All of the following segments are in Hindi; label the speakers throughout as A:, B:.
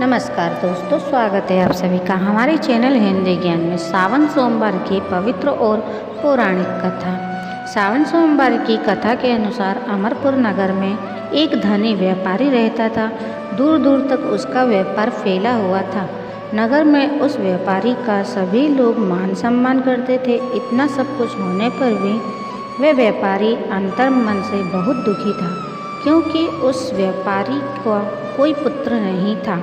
A: नमस्कार दोस्तों, स्वागत है आप सभी का हमारे चैनल हिंदी ज्ञान में। सावन सोमवार की पवित्र और पौराणिक कथा। सावन सोमवार की कथा के अनुसार अमरपुर नगर में एक धनी व्यापारी रहता था। दूर दूर तक उसका व्यापार फैला हुआ था। नगर में उस व्यापारी का सभी लोग मान सम्मान करते थे। इतना सब कुछ होने पर भी वह व्यापारी अंतर मन से बहुत दुखी था, क्योंकि उस व्यापारी का कोई पुत्र नहीं था।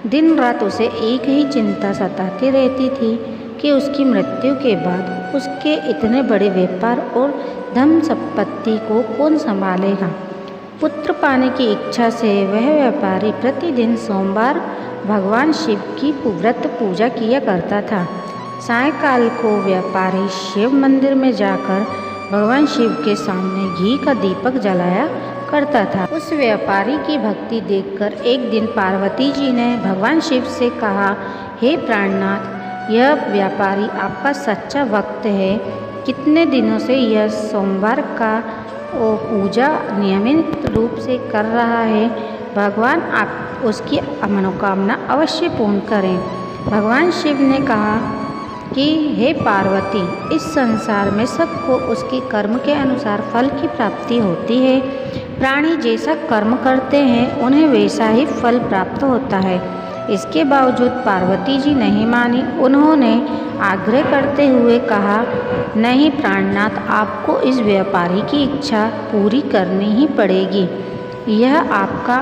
A: दिन रात उसे एक ही चिंता सताती रहती थी कि उसकी मृत्यु के बाद उसके इतने बड़े व्यापार और धन संपत्ति को कौन संभालेगा। पुत्र पाने की इच्छा से वह व्यापारी प्रतिदिन सोमवार भगवान शिव की व्रत पूजा किया करता था। सायंकाल को व्यापारी शिव मंदिर में जाकर भगवान शिव के सामने घी का दीपक जलाया करता था। उस व्यापारी की भक्ति देखकर एक दिन पार्वती जी ने भगवान शिव से कहा, हे प्राणनाथ, यह व्यापारी आपका सच्चा भक्त है। कितने दिनों से यह सोमवार का पूजा नियमित रूप से कर रहा है। भगवान आप उसकी मनोकामना अवश्य पूर्ण करें। भगवान शिव ने कहा कि हे पार्वती, इस संसार में सबको उसके कर्म के अनुसार फल की प्राप्ति होती है। प्राणी जैसा कर्म करते हैं उन्हें वैसा ही फल प्राप्त होता है। इसके बावजूद पार्वती जी नहीं मानी। उन्होंने आग्रह करते हुए कहा, नहीं प्राणनाथ, आपको इस व्यापारी की इच्छा पूरी करनी ही पड़ेगी। यह आपका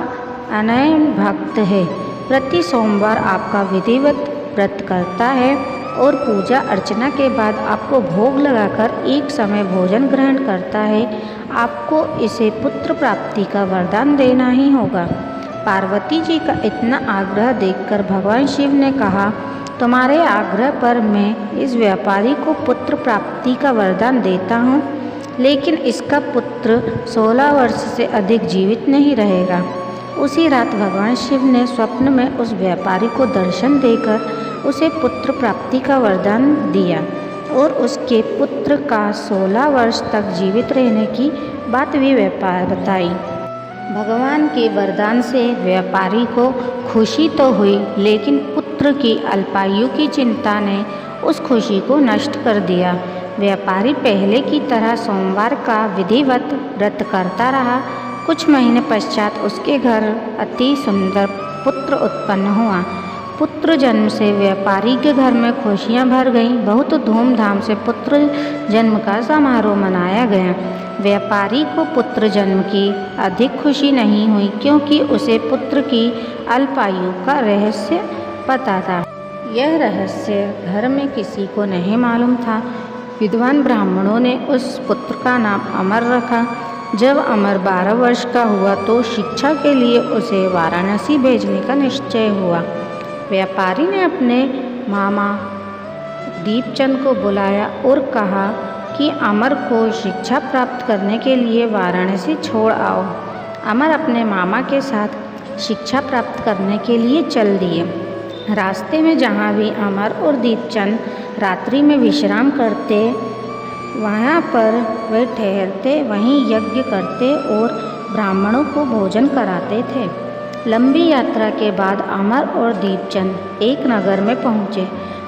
A: अनन्य भक्त है। प्रति सोमवार आपका विधिवत व्रत करता है और पूजा अर्चना के बाद आपको भोग लगाकर एक समय भोजन ग्रहण करता है। आपको इसे पुत्र प्राप्ति का वरदान देना ही होगा। पार्वती जी का इतना आग्रह देखकर भगवान शिव ने कहा, तुम्हारे आग्रह पर मैं इस व्यापारी को पुत्र प्राप्ति का वरदान देता हूँ, लेकिन इसका पुत्र 16 वर्ष से अधिक जीवित नहीं रहेगा। उसी रात भगवान शिव ने स्वप्न में उस व्यापारी को दर्शन देकर उसे पुत्र प्राप्ति का वरदान दिया और उसके पुत्र का 16 वर्ष तक जीवित रहने की बात भी बताई। भगवान के वरदान से व्यापारी को खुशी तो हुई, लेकिन पुत्र की अल्पायु की चिंता ने उस खुशी को नष्ट कर दिया। व्यापारी पहले की तरह सोमवार का विधिवत व्रत करता रहा। कुछ महीने पश्चात उसके घर अति सुंदर पुत्र उत्पन्न हुआ। पुत्र जन्म से व्यापारी के घर में खुशियां भर गईं। बहुत धूमधाम से पुत्र जन्म का समारोह मनाया गया। व्यापारी को पुत्र जन्म की अधिक खुशी नहीं हुई, क्योंकि उसे पुत्र की अल्पायु का रहस्य पता था। यह रहस्य घर में किसी को नहीं मालूम था। विद्वान ब्राह्मणों ने उस पुत्र का नाम अमर रखा। जब अमर 12 वर्ष का हुआ तो शिक्षा के लिए उसे वाराणसी भेजने का निश्चय हुआ। व्यापारी ने अपने मामा दीपचंद को बुलाया और कहा कि अमर को शिक्षा प्राप्त करने के लिए वाराणसी छोड़ आओ। अमर अपने मामा के साथ शिक्षा प्राप्त करने के लिए चल दिए। रास्ते में जहाँ भी अमर और दीपचंद रात्रि में विश्राम करते, वहाँ पर वे ठहरते, वहीं यज्ञ करते और ब्राह्मणों को भोजन कराते थे। लंबी यात्रा के बाद अमर और दीपचंद एक नगर में पहुँचे।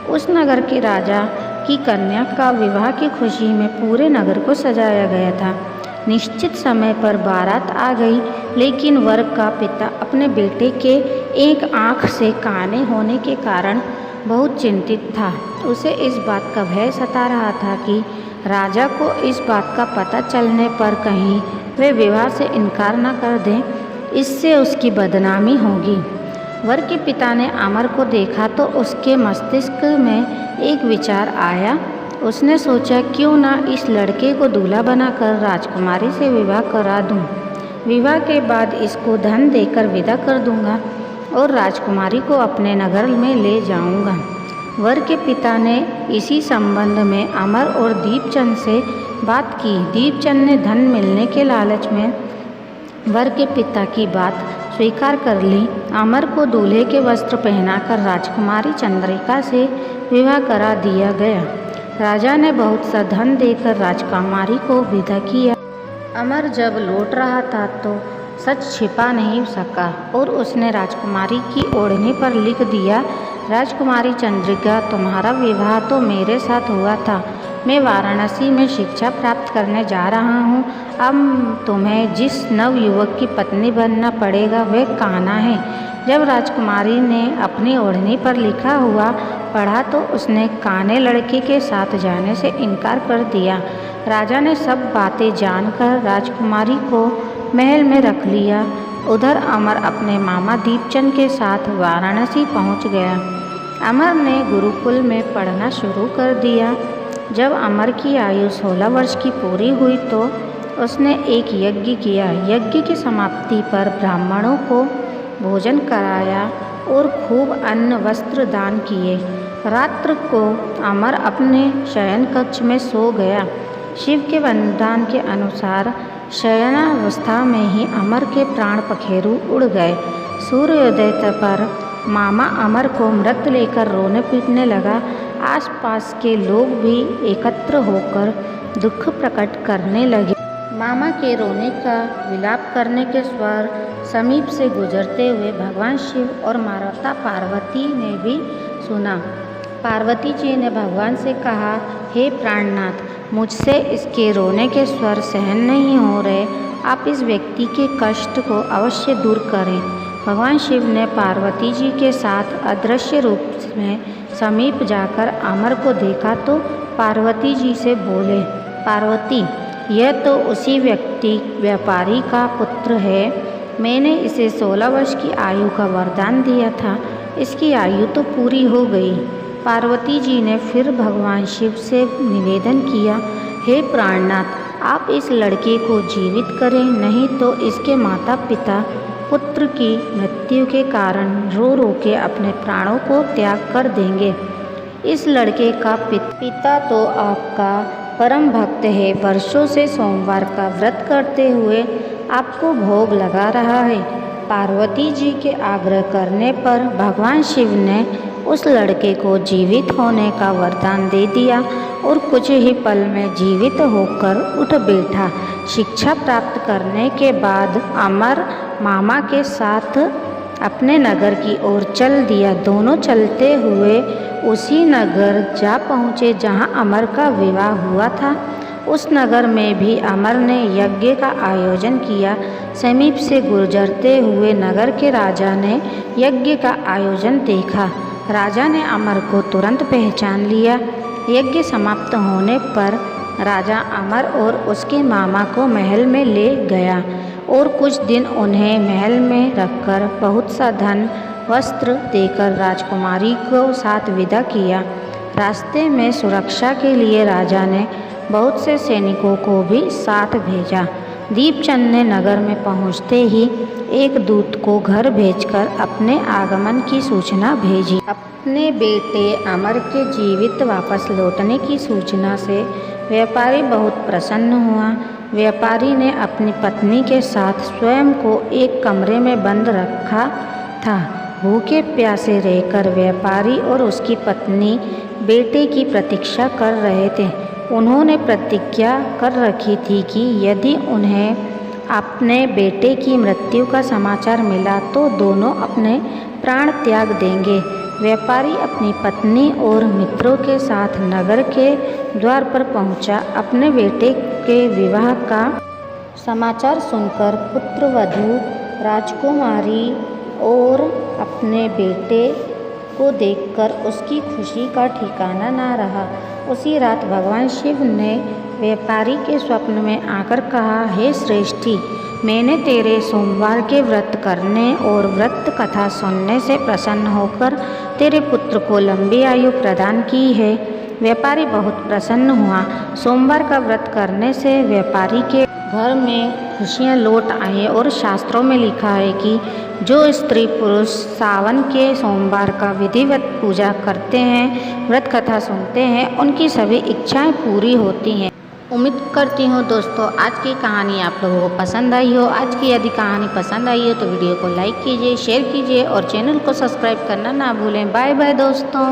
A: उस नगर के राजा की कन्या का विवाह की खुशी में पूरे नगर को सजाया गया था। निश्चित समय पर बारात आ गई, लेकिन वर का पिता अपने बेटे के एक आँख से काने होने के कारण बहुत चिंतित था। उसे इस बात का भय सता रहा था कि राजा को इस बात का पता चलने पर कहीं वे विवाह से इनकार न कर दें, इससे उसकी बदनामी होगी। वर के पिता ने अमर को देखा तो उसके मस्तिष्क में एक विचार आया। उसने सोचा, क्यों ना इस लड़के को दूल्हा बनाकर राजकुमारी से विवाह करा दूं। विवाह के बाद इसको धन देकर विदा कर दूंगा और राजकुमारी को अपने नगर में ले जाऊंगा। वर के पिता ने इसी संबंध में अमर और दीपचंद से बात की। दीपचंद ने धन मिलने के लालच में वर के पिता की बात स्वीकार कर ली। अमर को दूल्हे के वस्त्र पहनाकर राजकुमारी चंद्रिका से विवाह करा दिया गया। राजा ने बहुत सा धन देकर राजकुमारी को विदा किया। अमर जब लौट रहा था तो सच छिपा नहीं सका और उसने राजकुमारी की ओढ़नी पर लिख दिया, राजकुमारी चंद्रिका, तुम्हारा विवाह तो मेरे साथ हुआ था। मैं वाराणसी में शिक्षा प्राप्त करने जा रहा हूँ। अब तुम्हें जिस नवयुवक की पत्नी बनना पड़ेगा वह कान्हा है। जब राजकुमारी ने अपनी ओढ़नी पर लिखा हुआ पढ़ा तो उसने काने लड़के के साथ जाने से इनकार कर दिया। राजा ने सब बातें जानकर राजकुमारी को महल में रख लिया। उधर अमर अपने मामा दीपचंद के साथ वाराणसी पहुंच गया। अमर ने गुरुकुल में पढ़ना शुरू कर दिया। जब अमर की आयु 16 वर्ष की पूरी हुई तो उसने एक यज्ञ किया। यज्ञ की समाप्ति पर ब्राह्मणों को भोजन कराया और खूब अन्न वस्त्र दान किए। रात्र को अमर अपने शयन कक्ष में सो गया। शिव के वरदान के अनुसार शयनावस्था में ही अमर के प्राण पखेरु उड़ गए। सूर्योदय पर मामा अमर को मृत लेकर रोने पीटने लगा। आसपास के लोग भी एकत्र होकर दुख प्रकट करने लगे। मामा के रोने का विलाप करने के स्वर समीप से गुजरते हुए भगवान शिव और माता पार्वती ने भी सुना। पार्वती जी ने भगवान से कहा, हे प्राणनाथ, मुझसे इसके रोने के स्वर सहन नहीं हो रहे। आप इस व्यक्ति के कष्ट को अवश्य दूर करें। भगवान शिव ने पार्वती जी के साथ अदृश्य रूप में समीप जाकर अमर को देखा तो पार्वती जी से बोले, पार्वती, यह तो उसी व्यापारी का पुत्र है। मैंने इसे 16 वर्ष की आयु का वरदान दिया था। इसकी आयु तो पूरी हो गई। पार्वती जी ने फिर भगवान शिव से निवेदन किया, हे प्राणनाथ, आप इस लड़के को जीवित करें, नहीं तो इसके माता पिता पुत्र की मृत्यु के कारण रो रो के अपने प्राणों को त्याग कर देंगे। इस लड़के का पिता तो आपका परम भक्त है। वर्षों से सोमवार का व्रत करते हुए आपको भोग लगा रहा है। पार्वती जी के आग्रह करने पर भगवान शिव ने उस लड़के को जीवित होने का वरदान दे दिया और कुछ ही पल में जीवित होकर उठ बैठा। शिक्षा प्राप्त करने के बाद अमर मामा के साथ अपने नगर की ओर चल दिया। दोनों चलते हुए उसी नगर जा पहुँचे जहाँ अमर का विवाह हुआ था। उस नगर में भी अमर ने यज्ञ का आयोजन किया। समीप से गुजरते हुए नगर के राजा ने यज्ञ का आयोजन देखा। राजा ने अमर को तुरंत पहचान लिया। यज्ञ समाप्त होने पर राजा अमर और उसके मामा को महल में ले गया और कुछ दिन उन्हें महल में रखकर बहुत सा धन वस्त्र देकर राजकुमारी को साथ विदा किया। रास्ते में सुरक्षा के लिए राजा ने बहुत से सैनिकों को भी साथ भेजा। दीपचंद ने नगर में पहुंचते ही एक दूत को घर भेजकर अपने आगमन की सूचना भेजी। अपने बेटे अमर के जीवित वापस लौटने की सूचना से व्यापारी बहुत प्रसन्न हुआ। व्यापारी ने अपनी पत्नी के साथ स्वयं को एक कमरे में बंद रखा था। भूखे प्यासे रहकर व्यापारी और उसकी पत्नी बेटे की प्रतीक्षा कर रहे थे। उन्होंने प्रतिज्ञा कर रखी थी कि यदि उन्हें अपने बेटे की मृत्यु का समाचार मिला तो दोनों अपने प्राण त्याग देंगे। व्यापारी अपनी पत्नी और मित्रों के साथ नगर के द्वार पर पहुंचा। अपने बेटे के विवाह का समाचार सुनकर पुत्रवधू राजकुमारी और अपने बेटे को देखकर उसकी खुशी का ठिकाना ना रहा। उसी रात भगवान शिव ने व्यापारी के स्वप्न में आकर कहा, हे श्रेष्ठी, मैंने तेरे सोमवार के व्रत करने और व्रत कथा सुनने से प्रसन्न होकर तेरे पुत्र को लंबी आयु प्रदान की है। व्यापारी बहुत प्रसन्न हुआ। सोमवार का व्रत करने से व्यापारी के घर में खुशियाँ लौट आई और शास्त्रों में लिखा है कि जो स्त्री पुरुष सावन के सोमवार का विधिवत पूजा करते हैं, व्रत कथा सुनते हैं, उनकी सभी इच्छाएं पूरी होती हैं। उम्मीद करती हूँ दोस्तों आज की कहानी आप लोगों को पसंद आई हो। आज की यदि कहानी पसंद आई हो तो वीडियो को लाइक कीजिए, शेयर कीजिए और चैनल को सब्सक्राइब करना ना भूलें। बाय बाय दोस्तों।